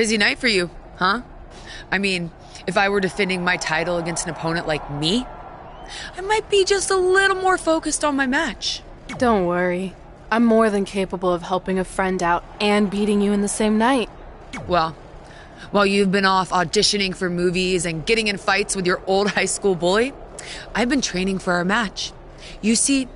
Busy night for you, huh? I mean, if I were defending my title against an opponent like me, I might be just a little more focused on my match. Don't worry. I'm more than capable of helping a friend out and beating you in the same night. Well, while you've been off auditioning for movies and getting in fights with your old high school bully, I've been training for our match. You see,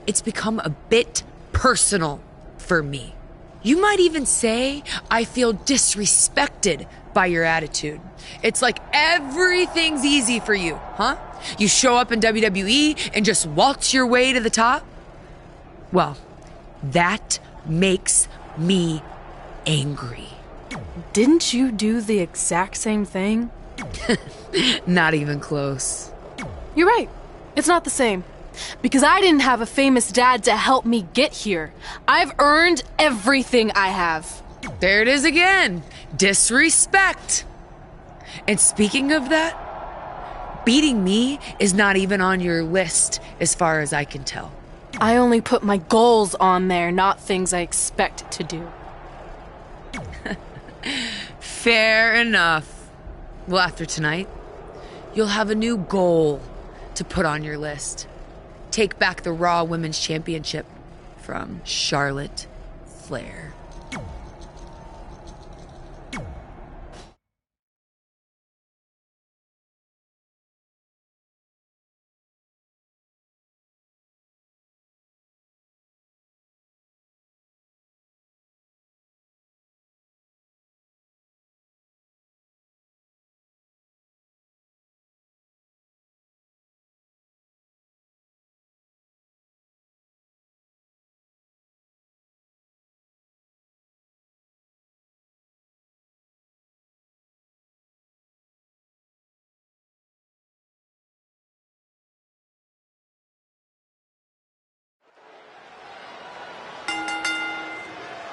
it's become a bit personal for me. You might even say I feel disrespected by your attitude. It's like everything's easy for you, huh? You show up in WWE and just waltz your way to the top? Well, that makes me angry. Didn't you do the exact same thing? Not even close. You're right. It's not the same. Because I didn't have a famous dad to help me get here. I've earned everything I have. There it is again. Disrespect. And speaking of that, beating me is not even on your list as far as I can tell. I only put my goals on there, not things I expect to do. Fair enough. Well, after tonight, you'll have a new goal to put on your list. Take back the Raw Women's Championship from Charlotte Flair.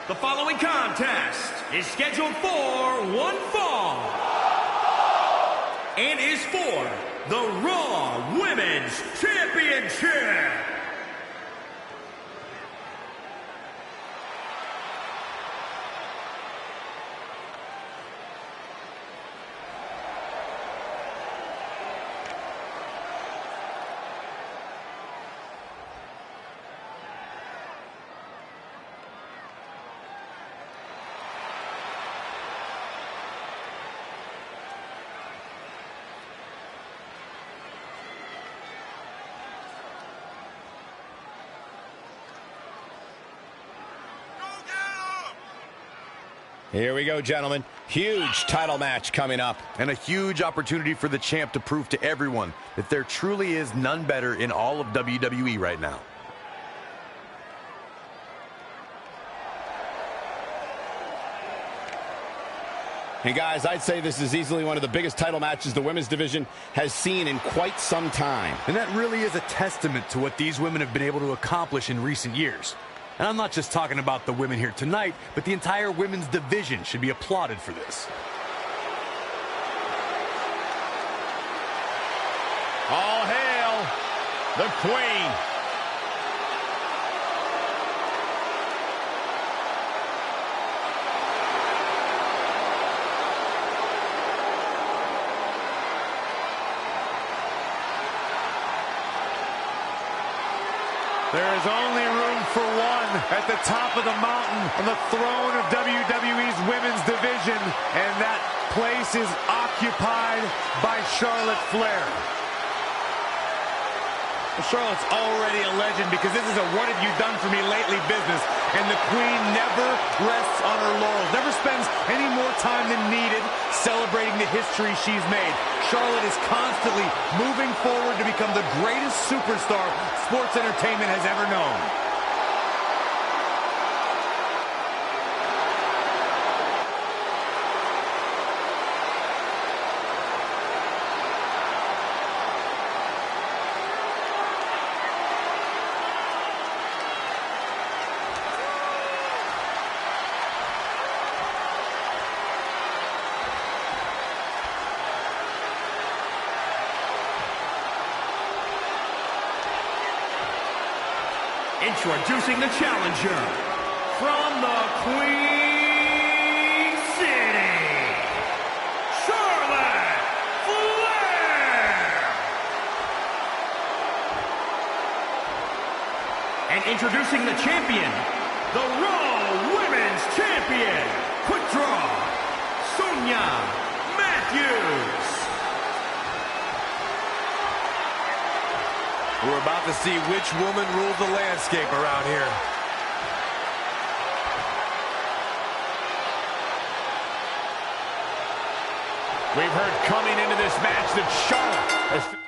The following contest is scheduled for one fall and is for the Raw Women's Championship. Here we go, gentlemen. Huge title match coming up. And a huge opportunity for the champ to prove to everyone that there truly is none better in all of WWE right now. And guys, I'd say this is easily one of the biggest title matches the women's division has seen in quite some time. And that really is a testament to what these women have been able to accomplish in recent years. And I'm not just talking about the women here tonight, but the entire women's division should be applauded for this. All hail the Queen. There is only room for one at the top of the mountain on the throne of WWE's women's division, and that place is occupied by Charlotte Flair. Charlotte's already a legend because this is a what have you done for me lately business, and the Queen never rests on her laurels, never spends any more time than needed celebrating the history she's made. Charlotte is constantly moving forward to become the greatest superstar sports entertainment has ever known. Introducing the challenger from the Queen City, And introducing the champion, the Raw Women's Champion, Quick Draw, Sonya Matthews. We're about to see which woman rules the landscape around here. We've heard coming into this match that Charlotte has...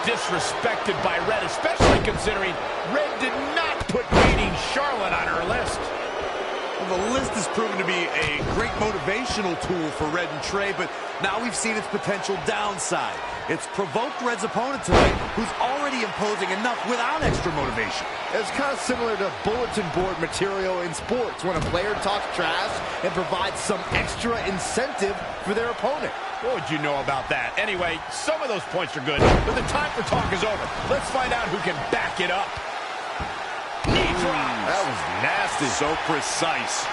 disrespected by Red, especially considering Red did not put beating Charlotte on her list. Well, the list has proven to be a great motivational tool for Red and Trey, but now we've seen its potential downside. It's provoked Red's opponent tonight, who's already imposing enough without extra motivation. It's kind of similar to bulletin board material in sports when a player talks trash and provides some extra incentive for their opponent. What would you know about that? Anyway, some of those points are good, but the time for talk is over. Let's find out who can back it up. Knee drop. That was nasty. So precise.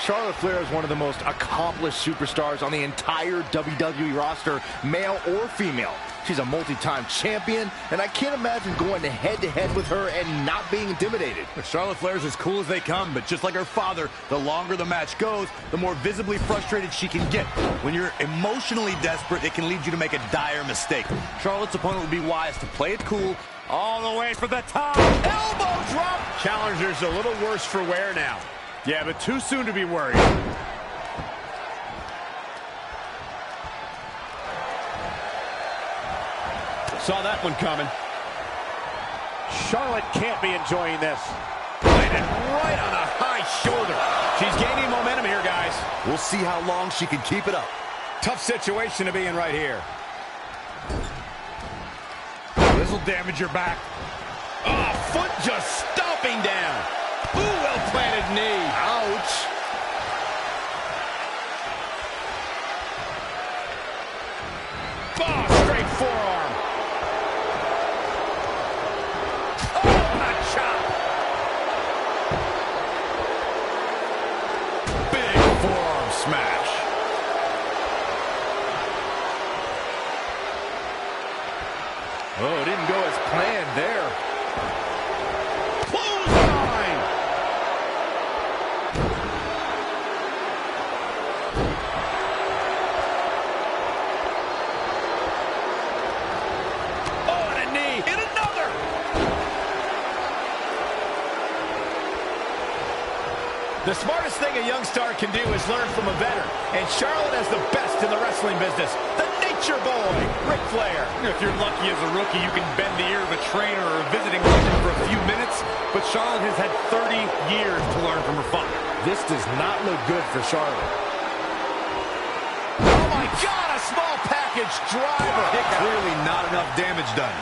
Charlotte Flair is one of the most accomplished superstars on the entire WWE roster, male or female. She's a multi-time champion, and I can't imagine going head-to-head with her and not being intimidated. Charlotte Flair's as cool as they come, but just like her father, the longer the match goes, the more visibly frustrated she can get. When you're emotionally desperate, it can lead you to make a dire mistake. Charlotte's opponent would be wise to play it cool, All the way for the top. Elbow drop. Challenger's a little worse for wear now. Yeah, but too soon to be worried. Saw that one coming. Charlotte can't be enjoying this. Landed right on a high shoulder. She's gaining momentum here, guys. We'll see how long she can keep it up. Tough situation to be in right here. This will damage your back. Oh, foot just stomping down. Ooh, well-planted knee. Ouch. Oh, straight forearm. Oh, what a chop. Big forearm smash. Oh, it didn't go as planned there. Clothesline. Oh, and a knee. And another. The smartest thing a young star can do is learn from a veteran. And Charlotte has the best in the wrestling business. The Nature Boy, Ric Flair. If you're lucky as a rookie, you can bend the ear of a trainer or a visiting legend for a few minutes, but Charlotte has had 30 years to learn from her father. This does not look good for Charlotte. Oh, my God, a small package driver. Clearly not enough damage done.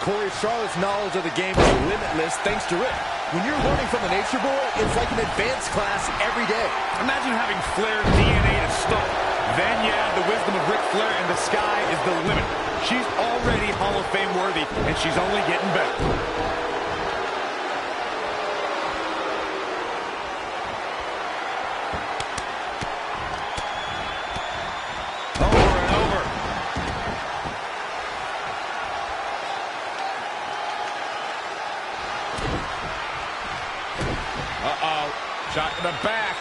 Corey, Charlotte's knowledge of the game is limitless thanks to Rick. When you're learning from the Nature Boy, it's like an advanced class every day. Imagine having Flair's DNA to start. Then you add the wisdom of Ric Flair, and the sky is the limit. She's already Hall of Fame worthy, and she's only getting better. Over and over. Uh-oh. Shot to the back.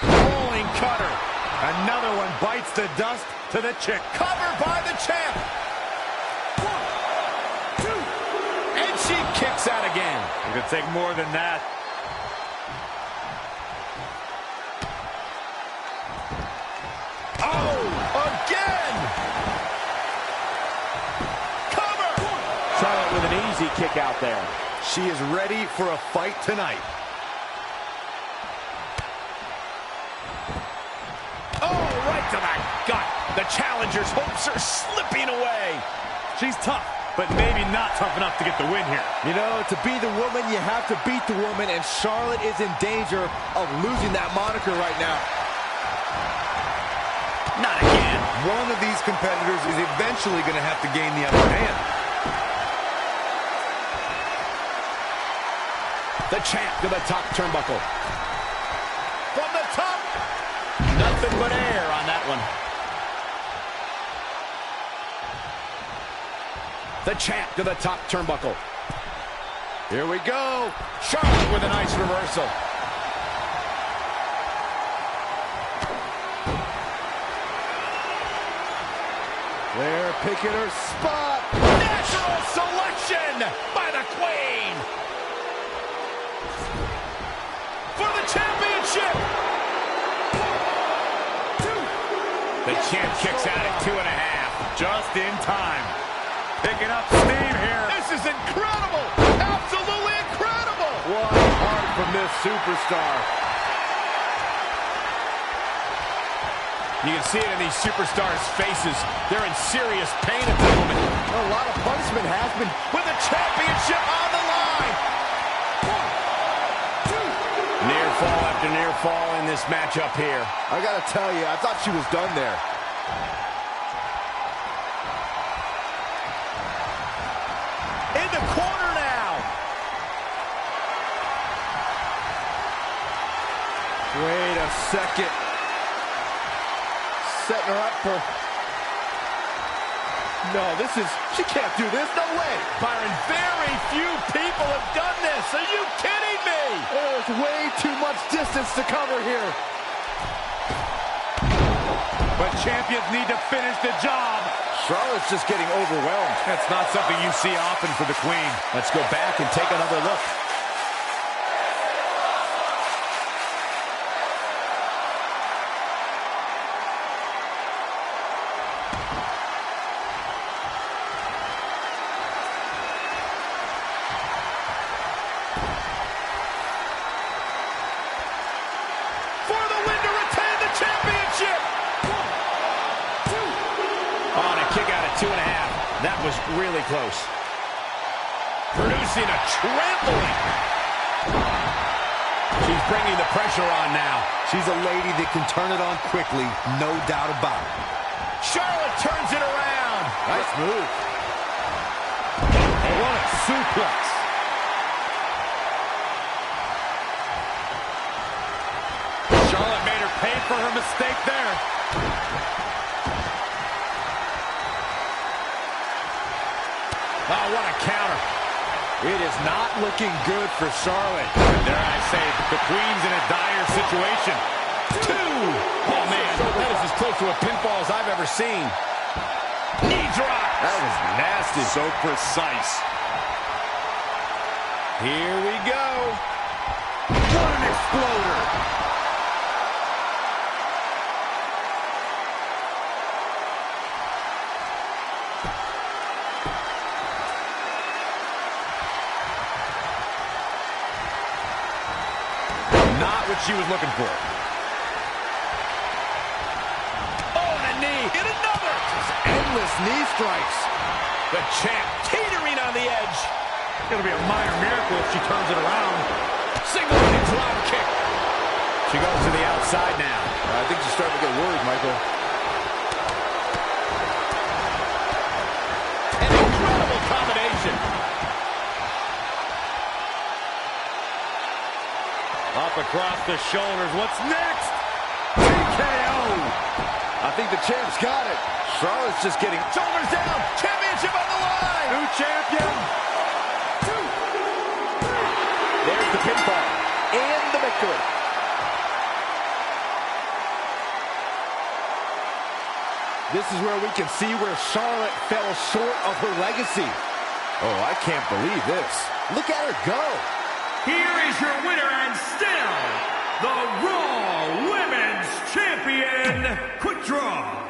Rolling cutter. Another one bites the dust to the chick. Covered by the champ. 1, 2. And she kicks out again. It could take more than that. Oh, again. Cover. Charlotte with an easy kick out there. She is ready for a fight tonight. Oh, right to the gut. The challenger's hopes are slipping away. She's tough, but maybe not tough enough to get the win here. You know, to be the woman, you have to beat the woman, and Charlotte is in danger of losing that moniker right now. Not again. One of these competitors is eventually going to have to gain the upper hand. The champ to the top turnbuckle. From the top. Nothing but air on that one. The champ to the top turnbuckle. Here we go. Charlotte with a nice reversal. They're picking her spot. Natural selection by the Queen. For the championship. The champ kicks out at 2.5. Just in time. Picking up steam here. This is incredible. Absolutely incredible. What heart from this superstar. You can see it in these superstars' faces. They're in serious pain at the moment. A lot of punishment has been with the championship on the line. 1, 2. Near fall after near fall in this matchup here. I gotta tell you, I thought she was done there. In the corner now. Wait a second. Setting her up for... No, she can't do this, no way. Byron, very few people have done this. Are you kidding me? There's way too much distance to cover here. But champions need to finish the job. Charlotte's just getting overwhelmed. That's not something you see often for the Queen. Let's go back and take another look. That was really close. Producing a trampling. She's bringing the pressure on now. She's a lady that can turn it on quickly, no doubt about it. Charlotte turns it around. Nice move. Oh, what a suplex. Charlotte made her pay for her mistake there. Oh, what a counter. It is not looking good for Charlotte. Dare I say, the Queen's in a dire situation. 2! Oh, man, that is as close to a pinfall as I've ever seen. Knee drop. That was nasty. So precise. Here we go. What an exploder. Not what she was looking for. Oh, and a knee. Hit another. Just endless knee strikes. The champ teetering on the edge. It'll be a minor miracle if she turns it around. Single leg drop kick. She goes to the outside now. I think she's starting to get worried, Michael. An incredible combination. Up across the shoulders. What's next? TKO. I think the champ's got it. Charlotte's just getting... Shoulders down. Championship on the line. New champion. There's the pinfall. And the victory. This is where we can see where Charlotte fell short of her legacy. Oh, I can't believe this. Look at her go. Here is your winner and still the Raw Women's Champion. Quick Draw.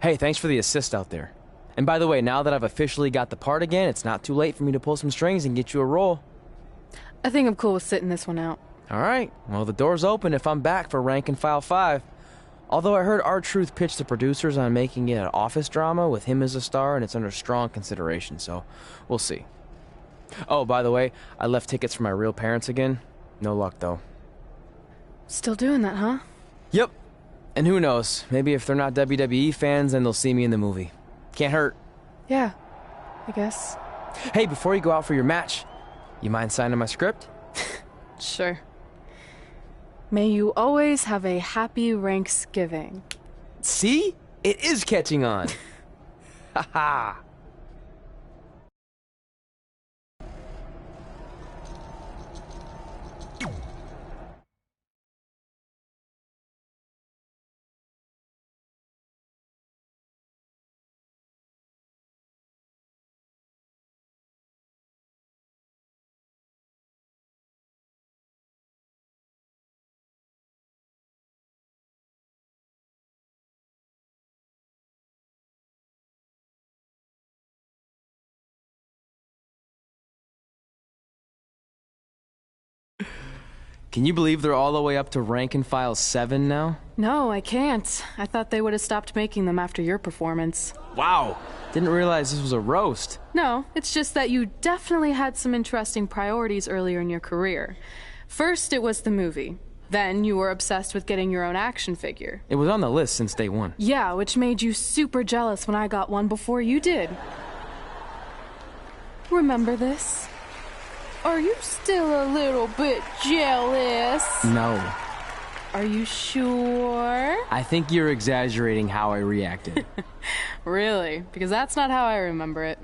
Hey, thanks for the assist out there. And by the way, now that I've officially got the part again, it's not too late for me to pull some strings and get you a role. I think I'm cool with sitting this one out. All right, well, the door's open if I'm back for Rank and File 5. Although I heard R-Truth pitch the producers on making it an office drama with him as a star, and it's under strong consideration, so we'll see. Oh, by the way, I left tickets for my real parents again. No luck, though. Still doing that, huh? Yep. And who knows, maybe if they're not WWE fans, then they'll see me in the movie. Can't hurt. Yeah, I guess. Hey, before you go out for your match, you mind signing my script? Sure. May you always have a happy Ranksgiving. See? It is catching on. Ha ha. Can you believe they're all the way up to Rank and File 7 now? No, I can't. I thought they would have stopped making them after your performance. Wow. Didn't realize this was a roast. No, it's just that you definitely had some interesting priorities earlier in your career. First, it was the movie. Then you were obsessed with getting your own action figure. It was on the list since day one. Yeah, which made you super jealous when I got one before you did. Remember this? Are you still a little bit jealous? No. Are you sure? I think you're exaggerating how I reacted. Really? Because that's not how I remember it.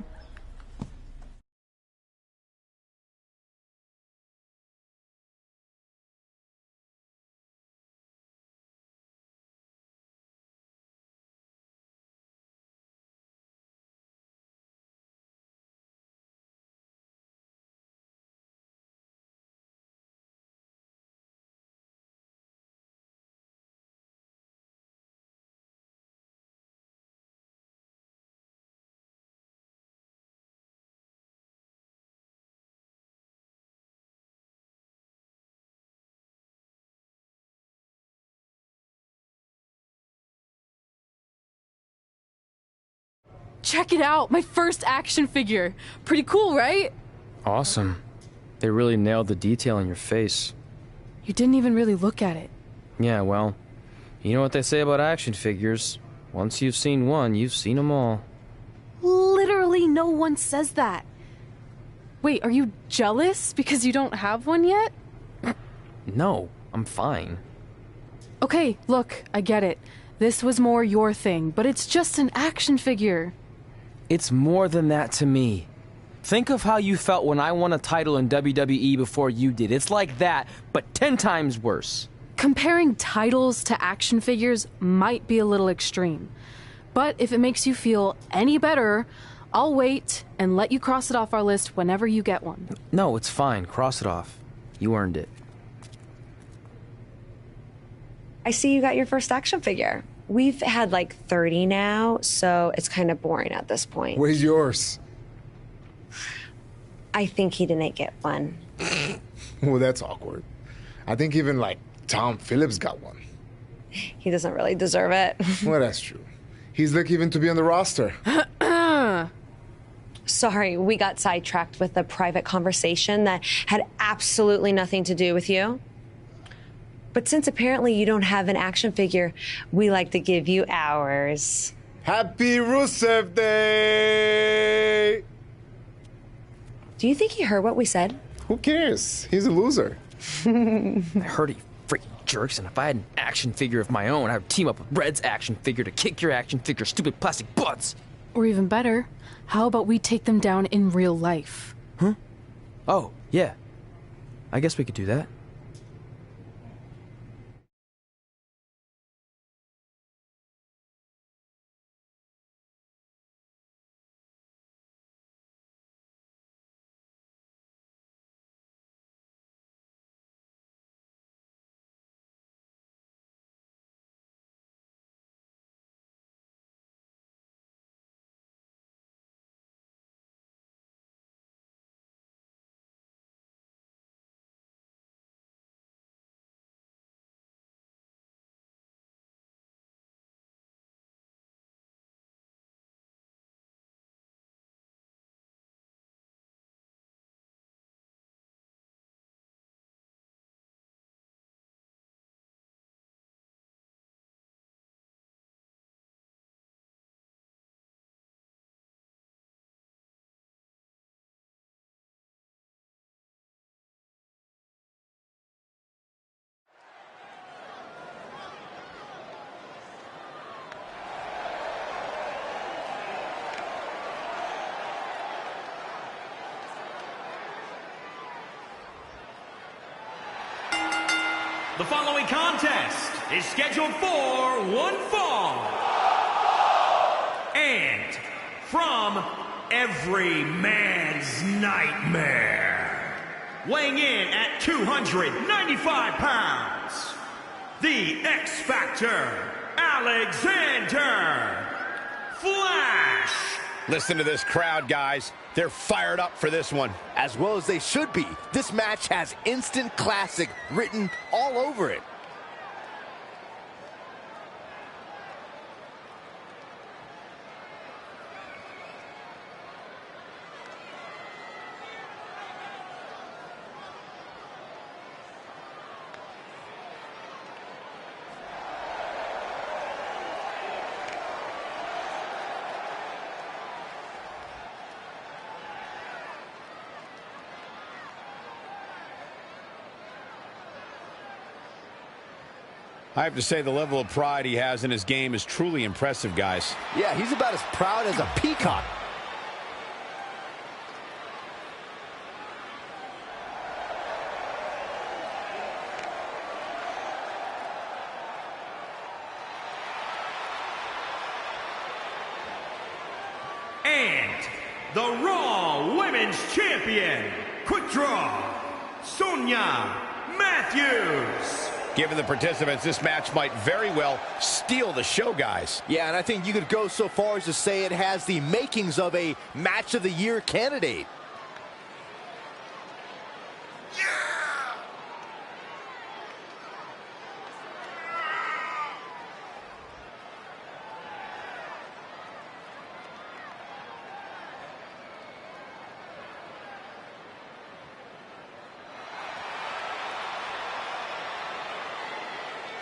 Check it out! My first action figure! Pretty cool, right? Awesome. They really nailed the detail in your face. You didn't even really look at it. Yeah, well, you know what they say about action figures. Once you've seen one, you've seen them all. Literally no one says that. Wait, are you jealous because you don't have one yet? No, I'm fine. Okay, look, I get it. This was more your thing, but it's just an action figure. It's more than that to me. Think of how you felt when I won a title in WWE before you did. It's like that, but 10 times worse. Comparing titles to action figures might be a little extreme. But if it makes you feel any better, I'll wait and let you cross it off our list whenever you get one. No, it's fine. Cross it off. You earned it. I see you got your first action figure. We've had like 30 now, so it's kind of boring at this point. Where's yours? I think he didn't get one. Well, that's awkward. I think even like Tom Phillips got one. He doesn't really deserve it. Well, that's true. He's lucky even to be on the roster. Sorry, we got sidetracked with a private conversation that had absolutely nothing to do with you. But since apparently you don't have an action figure, we like to give you ours. Happy Rusev Day! Do you think he heard what we said? Who cares? He's a loser. I heard he freaking jerks, and if I had an action figure of my own, I would team up with Red's action figure to kick your action figure stupid plastic butts. Or even better, how about we take them down in real life? Huh? Oh, yeah. I guess we could do that. The following contest is scheduled for one fall. And from every man's nightmare, weighing in at 295 pounds, the X Factor, Alexander Flash. Listen to this crowd, guys. They're fired up for this one. As well as they should be. This match has instant classic written all over it. I have to say the level of pride he has in his game is truly impressive, guys. Yeah, he's about as proud as a peacock. And the Raw Women's Champion, Quick Draw, Sonya Matthews. Given the participants, this match might very well steal the show, guys. Yeah, and I think you could go so far as to say it has the makings of a Match of the Year candidate.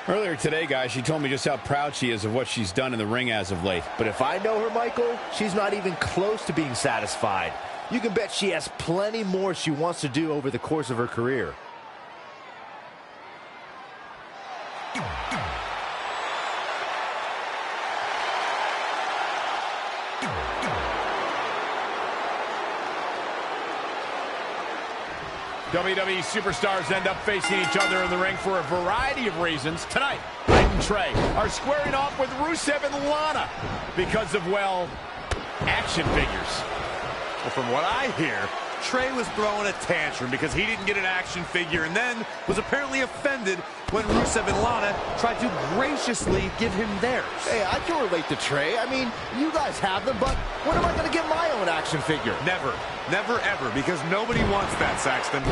Earlier today, guys, she told me just how proud she is of what she's done in the ring as of late. But if I know her, Michael, she's not even close to being satisfied. You can bet she has plenty more she wants to do over the course of her career. WWE superstars end up facing each other in the ring for a variety of reasons. Tonight, Red and Trey are squaring off with Rusev and Lana because of, well, action figures. Well, from what I hear, Trey was throwing a tantrum because he didn't get an action figure and then was apparently offended when Rusev and Lana tried to graciously give him theirs. Hey, I can relate to Trey. I mean, you guys have them, but when am I going to get my own action figure? Never. Never, ever, because nobody wants that, Saxton.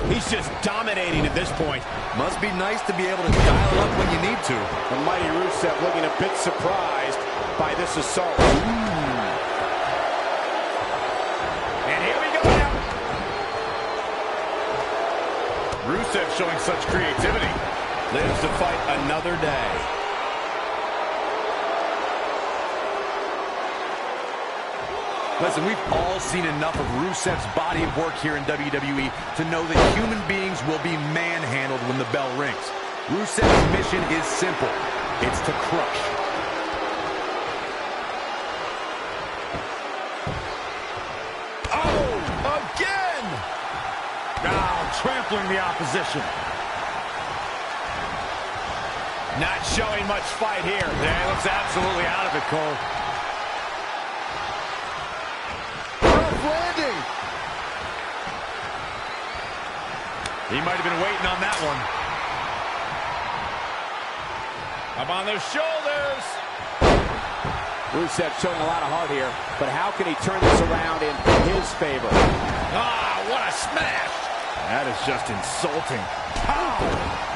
He's just dominating at this point. Must be nice to be able to dial it up when you need to. The mighty Rusev looking a bit surprised by this assault. And here we go now. Rusev showing such creativity. Lives to fight another day. Listen, we've all seen enough of Rusev's body of work here in WWE to know that human beings will be manhandled when the bell rings. Rusev's mission is simple. It's to crush. Oh, again! Now trampling the opposition. Not showing much fight here. Yeah, he looks absolutely out of it, Cole. Landing. He might have been waiting on that one. Up on their shoulders. Rusev showing a lot of heart here, but how can he turn this around in his favor? Ah, what a smash! That is just insulting. Pow!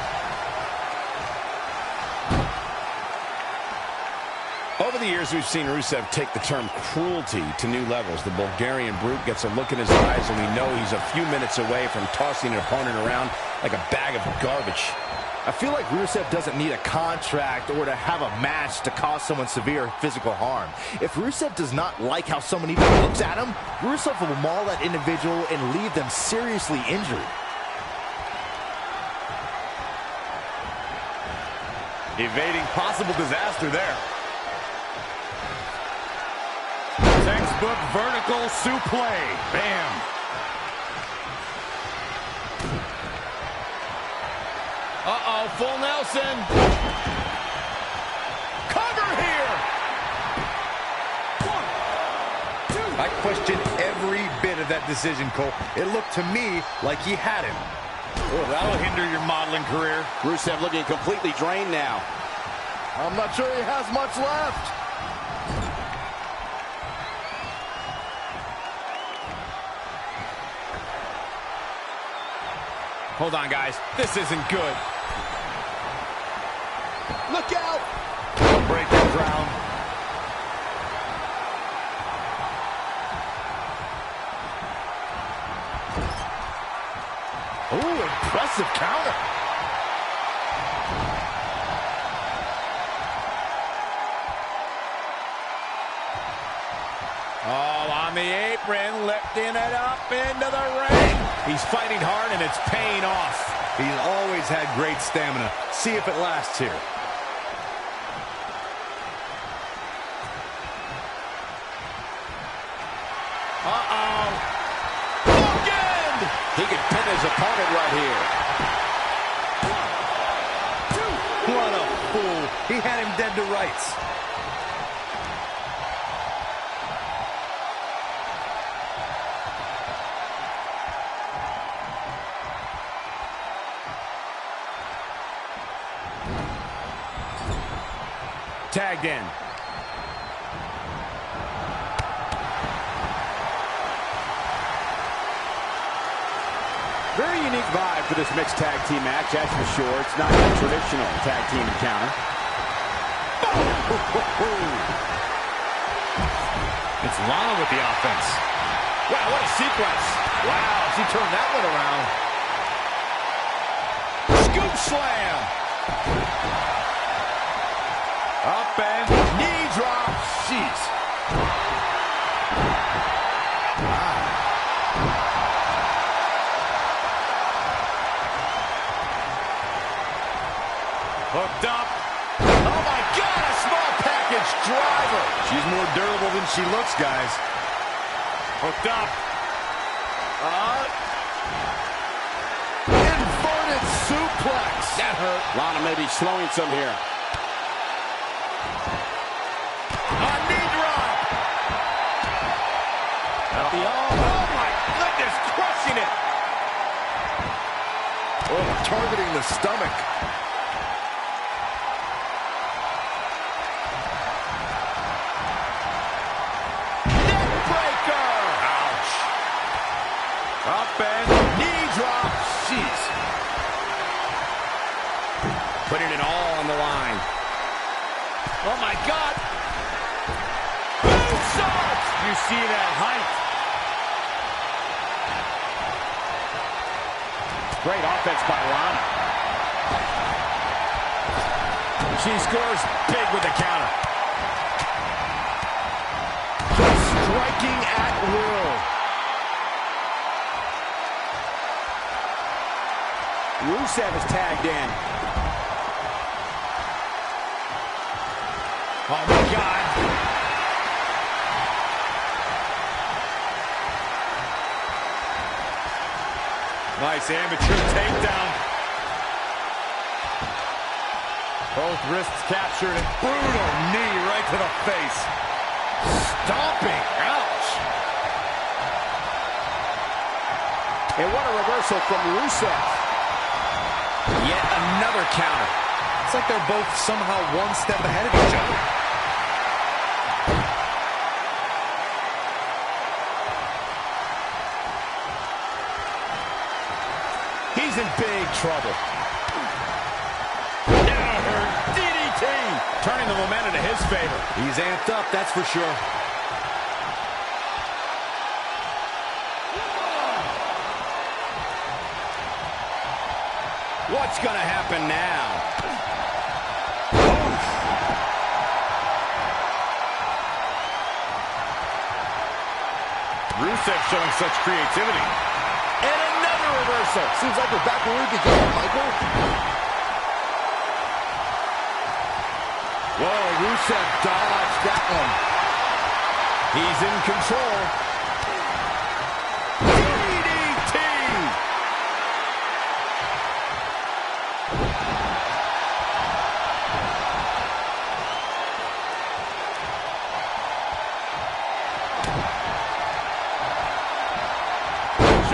Over the years, we've seen Rusev take the term cruelty to new levels. The Bulgarian brute gets a look in his eyes, and we know he's a few minutes away from tossing an opponent around like a bag of garbage. I feel like Rusev doesn't need a contract or to have a match to cause someone severe physical harm. If Rusev does not like how someone even looks at him, Rusev will maul that individual and leave them seriously injured. Evading possible disaster there. Textbook vertical suplex. Bam. Oh, full Nelson. Cover here. 1, 2. I question every bit of that decision, Cole. It looked to me like he had him. Oh, that'll hinder your modeling career. Rusev looking completely drained now. I'm not sure he has much left. Hold on, guys. This isn't good. Look out! Break the ground. Ooh, impressive counter. Oh, on the apron, lifting it up into the ring. He's fighting hard, and it's paying off. He's always had great stamina. See if it lasts here. Uh-oh. Bookend! He could pin his opponent right here. 1, 2. What a fool. He had him dead to rights. Tagged in. Very unique vibe for this mixed tag team match, that's for sure. It's not a traditional tag team encounter. It's Lana with the offense. Wow, what a sequence. Wow, she turned that one around. Scoop slam. Up and knee drop. Jeez. Wow. Hooked up. Oh, my God, a small package driver. She's more durable than she looks, guys. Hooked up. Inverted suplex. That hurt. Lana may be slowing some here. A knee drop. Oh, my goodness, crushing it. Oh, targeting the stomach. Up and knee drop. Jeez. Putting it all on the line. Oh, my God. Moonsault. You see that height. Great offense by Lana. She scores big with the counter. Just striking at will. Rusev is tagged in. Oh, my God. Nice amateur takedown. Both wrists captured and brutal knee right to the face. Stomping. Ouch. And what a reversal from Rusev. Yet another counter. It's like they're both somehow one step ahead of each other. He's in big trouble. Now her DDT. Turning the momentum to his favor. He's amped up, that's for sure. What's going to happen now? Rusev showing such creativity. And another reversal. Seems like we're back where we began, Michael. Whoa, Rusev dodged that one. He's in control. DDT!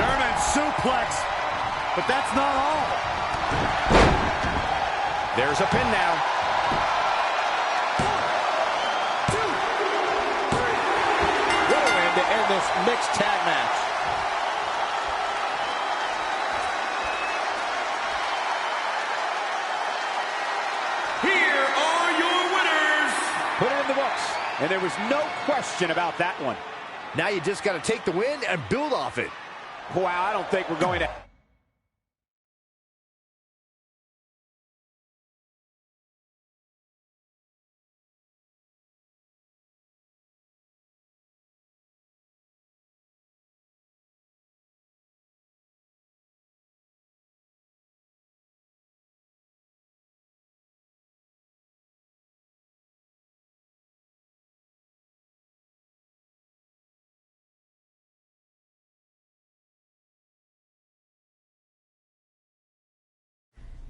German suplex, but that's not all. There's a pin now. 1, 2, 3. What a way to end this mixed tag match. Here are your winners. Put it in the books, and there was no question about that one. Now you just got to take the win and build off it. Wow, I don't think we're going to...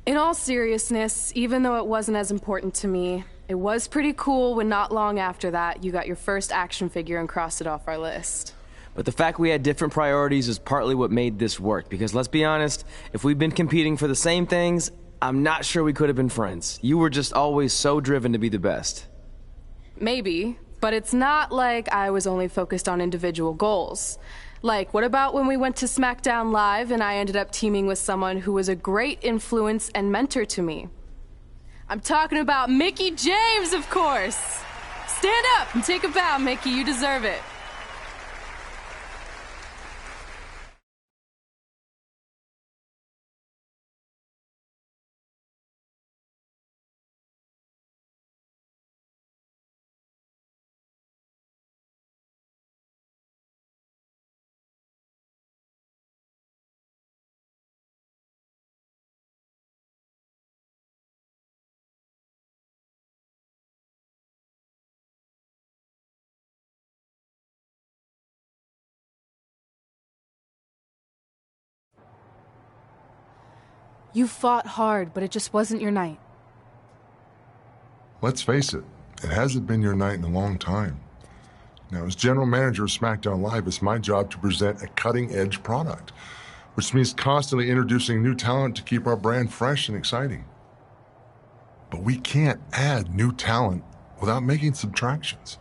In all seriousness, even though it wasn't as important to me, it was pretty cool when not long after that you got your first action figure and crossed it off our list. But the fact we had different priorities is partly what made this work, because let's be honest, if we'd been competing for the same things, I'm not sure we could have been friends. You were just always so driven to be the best. Maybe, but it's not like I was only focused on individual goals. Like, what about when we went to SmackDown Live and I ended up teaming with someone who was a great influence and mentor to me? I'm talking about Mickie James, of course! Stand up and take a bow, Mickie, you deserve it. You fought hard, but it just wasn't your night. Let's face it, it hasn't been your night in a long time. Now, as general manager of SmackDown Live, it's my job to present a cutting-edge product, which means constantly introducing new talent to keep our brand fresh and exciting. But we can't add new talent without making subtractions.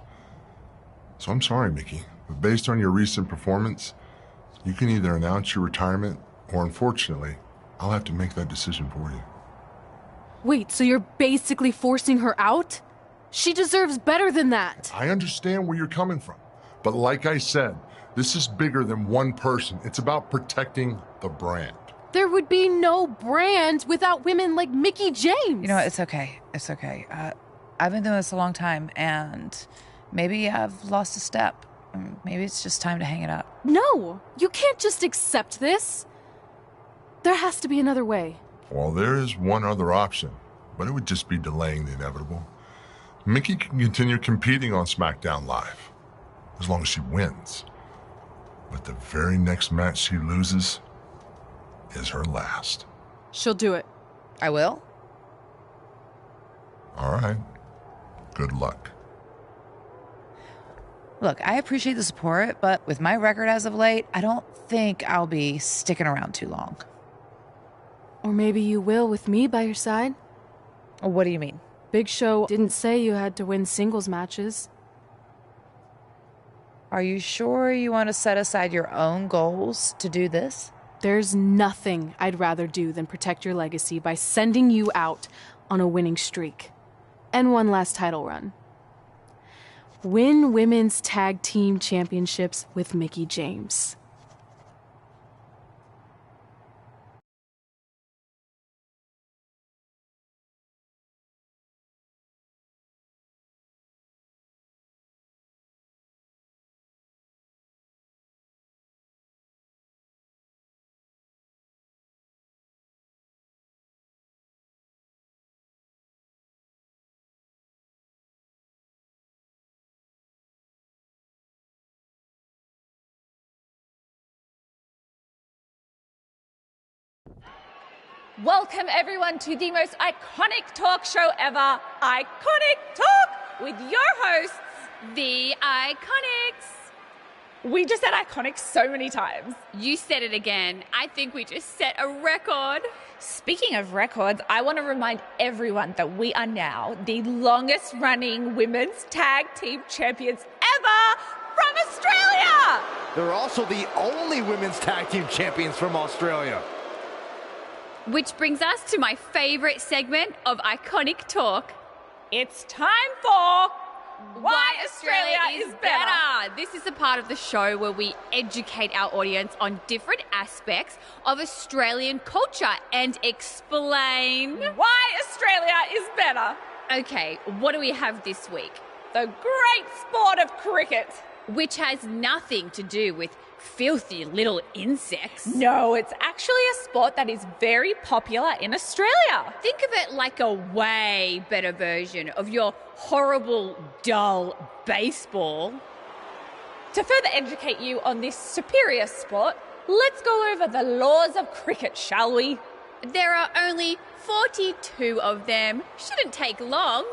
So I'm sorry, Mickie, but based on your recent performance, you can either announce your retirement or, unfortunately, I'll have to make that decision for you. Wait, so you're basically forcing her out? She deserves better than that. I understand where you're coming from, but like I said, this is bigger than one person. It's about protecting the brand. There would be no brand without women like Mickie James. You know what? It's okay. It's okay. I've been doing this a long time, and maybe I've lost a step. Maybe it's just time to hang it up. No, you can't just accept this. There has to be another way. Well, there is one other option, but it would just be delaying the inevitable. Mickie can continue competing on SmackDown Live, as long as she wins. But the very next match she loses is her last. She'll do it. I will? All right. Good luck. Look, I appreciate the support, but with my record as of late, I don't think I'll be sticking around too long. Or maybe you will with me by your side. What do you mean? Big Show didn't say you had to win singles matches. Are you sure you want to set aside your own goals to do this? There's nothing I'd rather do than protect your legacy by sending you out on a winning streak. And one last title run. Win women's tag team championships with Mickie James. Welcome everyone to the most iconic talk show ever, Iconic Talk, with your hosts, the Iconics. We just said iconic so many times. You said it again. I think we just set a record. Speaking of records, I want to remind everyone that we are now the longest running women's tag team champions ever from Australia. They're also the only women's tag team champions from Australia. Which brings us to my favorite segment of Iconic Talk. It's time for Why Australia is Better. This is a part of the show where we educate our audience on different aspects of Australian culture and explain why Australia is better. Okay, what do we have this week? The great sport of cricket. Which has nothing to do with filthy little insects. No, it's actually a sport that is very popular in Australia. Think of it like a way better version of your horrible, dull baseball. To further educate you on this superior sport, let's go over the laws of cricket, shall we? There are only 42 of them. Shouldn't take long.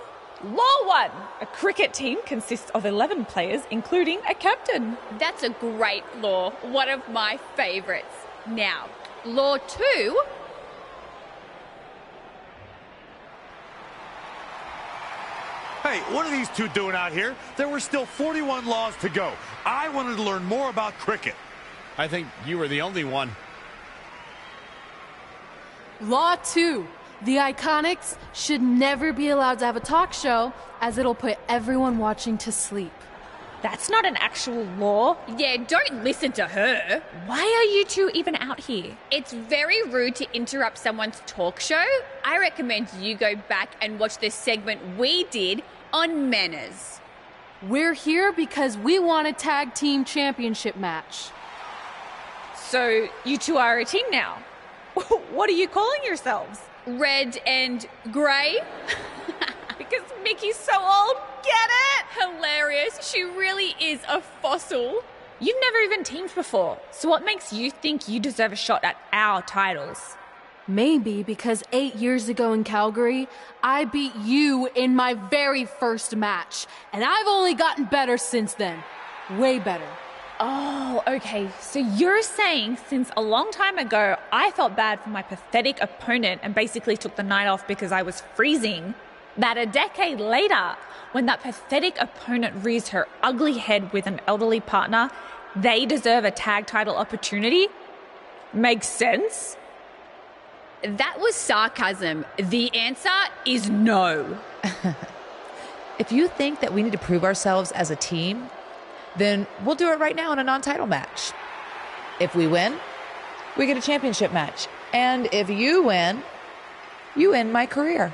Law 1. A cricket team consists of 11 players, including a captain. That's a great law. One of my favourites. Now, Law 2. Hey, what are these two doing out here? There were still 41 laws to go. I wanted to learn more about cricket. I think you were the only one. Law 2. The Iconics should never be allowed to have a talk show, as it'll put everyone watching to sleep. That's not an actual law. Yeah, don't listen to her. Why are you two even out here? It's very rude to interrupt someone's talk show. I recommend you go back and watch the segment we did on manners. We're here because we want a tag team championship match. So you two are a team now. What are you calling yourselves? Red and grey? Because Mickey's so old, get it? Hilarious. She really is a fossil. You've never even teamed before, so what makes you think you deserve a shot at our titles? Maybe because 8 years ago in Calgary, I beat you in my very first match, and I've only gotten better since then. Way better. Oh, okay. So you're saying since a long time ago, I felt bad for my pathetic opponent and basically took the night off because I was freezing, that a decade later, when that pathetic opponent rears her ugly head with an elderly partner, they deserve a tag title opportunity? Makes sense? That was sarcasm. The answer is no. If you think that we need to prove ourselves as a team, then we'll do it right now in a non-title match. If we win, we get a championship match. And if you win, you end my career.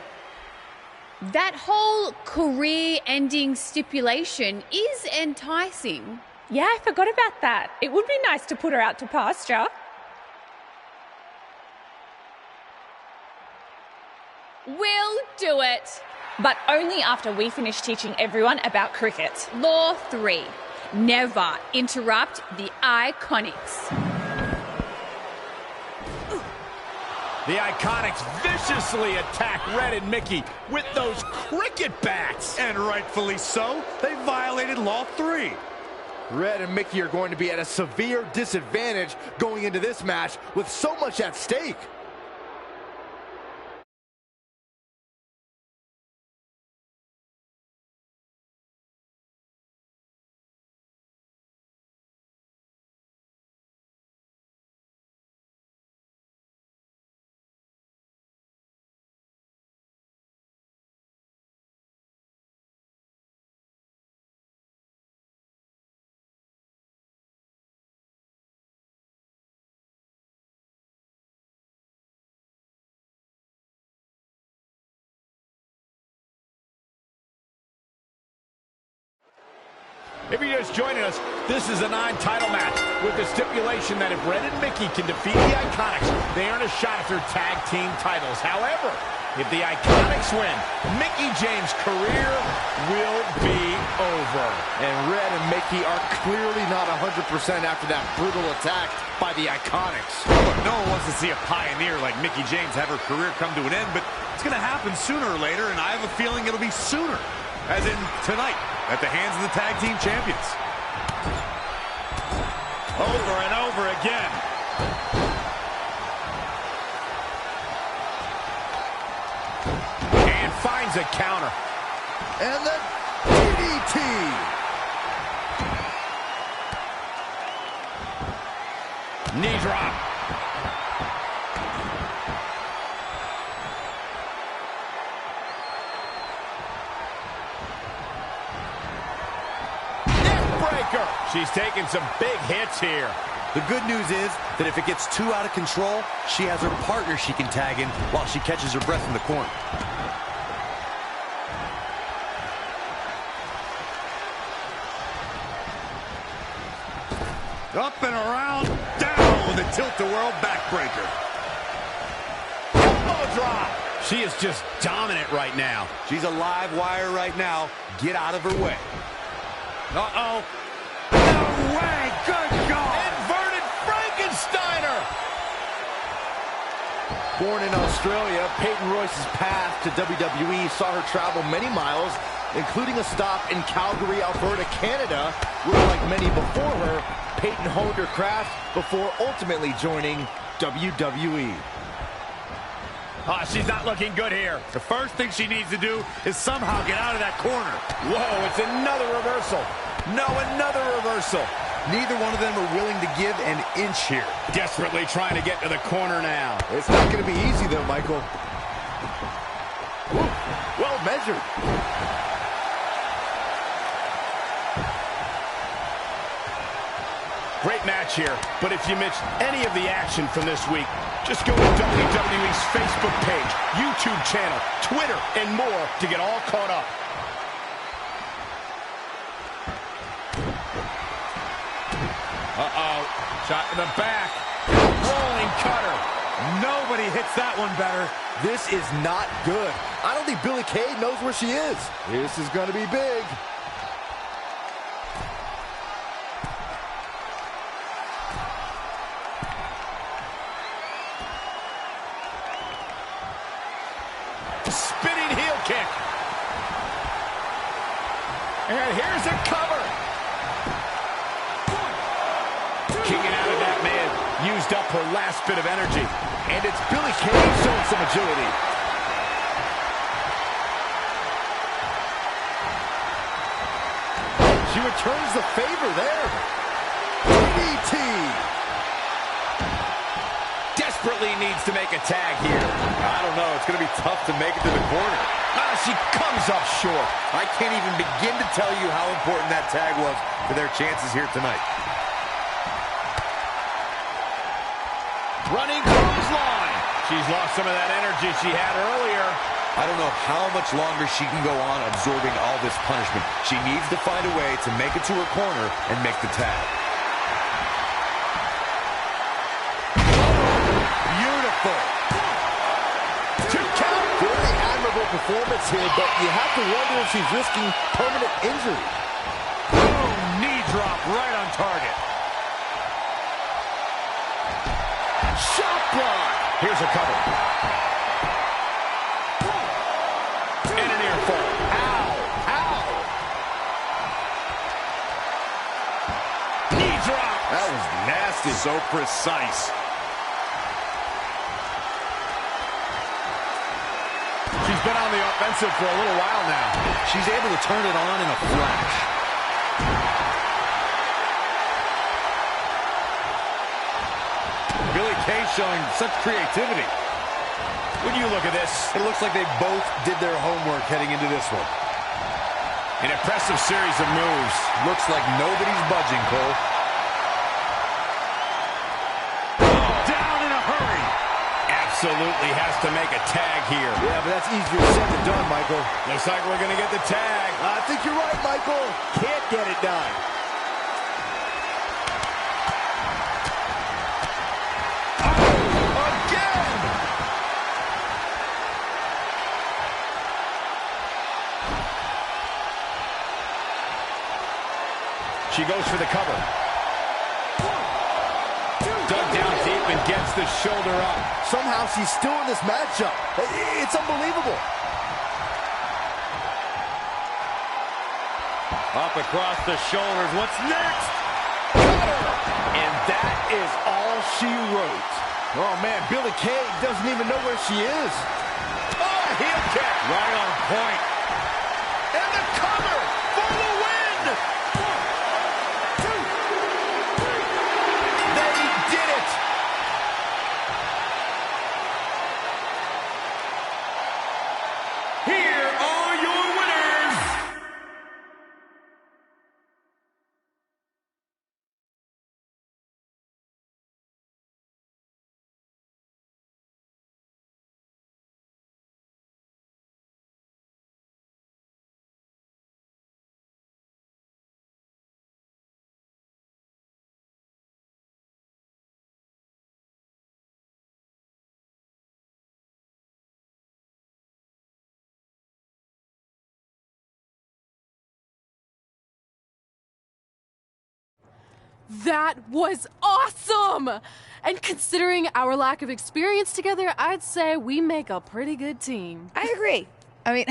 That whole career-ending stipulation is enticing. Yeah, I forgot about that. It would be nice to put her out to pasture. We'll do it. But only after we finish teaching everyone about cricket. Law 3. Never interrupt the Iconics. The Iconics viciously attack Red and Mickey with those cricket bats. And rightfully so, they violated Law 3. Red and Mickey are going to be at a severe disadvantage going into this match with so much at stake. If you're just joining us, this is a non-title match with the stipulation that if Red and Mickey can defeat the Iconics, they earn a shot at their tag team titles. However, if the Iconics win, Mickey James' career will be over. And Red and Mickey are clearly not 100% after that brutal attack by the Iconics. Look, no one wants to see a pioneer like Mickey James have her career come to an end, but it's going to happen sooner or later, and I have a feeling it'll be sooner, as in tonight, at the hands of the tag team champions. Over and over again. And finds a counter. And the DDT. Knee drop. Neckbreaker. She's taking some big hits here. The good news is that if it gets too out of control, she has her partner she can tag in while she catches her breath in the corner. Up and around, down with a tilt-a-whirl backbreaker. Elbow drop. She is just dominant right now. She's a live wire right now. Get out of her way. Uh-oh. No way. Good God. Inverted Frankensteiner. Born in Australia, Peyton Royce's path to WWE saw her travel many miles, including a stop in Calgary, Alberta, Canada, where, like many before her, Peyton honed her craft before ultimately joining WWE. She's not looking good here. The first thing she needs to do is somehow get out of that corner. Whoa, it's another reversal. No, another reversal. Neither one of them are willing to give an inch here. Desperately trying to get to the corner now. It's not going to be easy, though, Michael. Ooh, well measured. Great match here, but if you missed any of the action from this week, just go to WWE's Facebook page, YouTube channel, Twitter, and more to get all caught up. Uh-oh. Shot in the back. Rolling cutter. Nobody hits that one better. This is not good. I don't think Billie Kay knows where she is. This is going to be big. Spinning heel kick. And here's a cover. Kicking out of that man. Used up her last bit of energy. And it's Billie Kay showing some agility. She returns the favor there. DDT. Desperately needs to make a tag here. I don't know. It's going to be tough to make it to the corner. She comes up short. I can't even begin to tell you how important that tag was for their chances here tonight. Running clothesline. She's lost some of that energy she had earlier. I don't know how much longer she can go on absorbing all this punishment. She needs to find a way to make it to her corner and make the tag. Beautiful. Two count. Very admirable performance here, but you have to wonder if she's risking permanent injury. Boom, knee drop right on target. Shot block. Here's a cover. And an ear fall. Ow. Ow. Knee drop. That was nasty. So precise. She's been on the offensive for a little while now. She's able to turn it on in a flash. Billie Kay showing such creativity. When you look at this, It looks like they both did their homework heading into this one. an impressive series of moves. Looks like nobody's budging, Cole. Down in a hurry. Absolutely has to make a tag here. Yeah, but that's easier said than done, Michael. Looks like we're going to get the tag. I think you're right, Michael. Can't get it done. Again! She goes for the cover. Dug down deep and gets the shoulder up. Somehow she's still in this matchup. It's unbelievable. Up across the shoulders. What's next? Cutter! And that is all she wrote. Oh, man, Billie Kay doesn't even know where she is. Oh, heel kick. Right on point. And the cover for the win. 1, 2, 3. They did it. Here are your winners. That was awesome! And considering our lack of experience together, I'd say we make a pretty good team. I agree. I mean,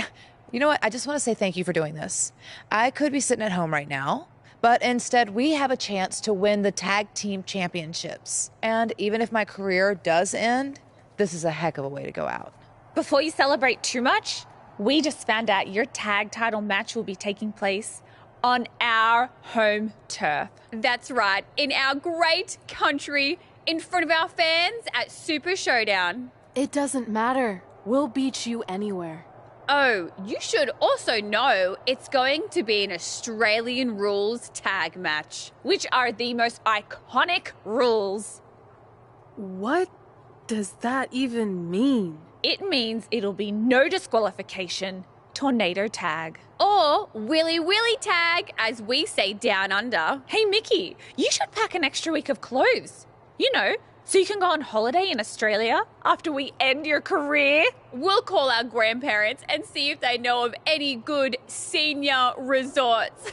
you know what? I just want to say thank you for doing this. I could be sitting at home right now, but instead we have a chance to win the tag team championships. And even if my career does end, this is a heck of a way to go out. Before you celebrate too much, we just found out your tag title match will be taking place on our home turf. That's right, in our great country, in front of our fans at Super Showdown. It doesn't matter. We'll beat you anywhere. Oh, you should also know it's going to be an Australian rules tag match. Which are the most iconic rules. What does that even mean? It means it'll be no disqualification, tornado tag. Or Willy Willy tag, as we say down under. Hey, Mickey, you should pack an extra week of clothes. You know, so you can go on holiday in Australia after we end your career. We'll call our grandparents and see if they know of any good senior resorts.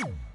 2.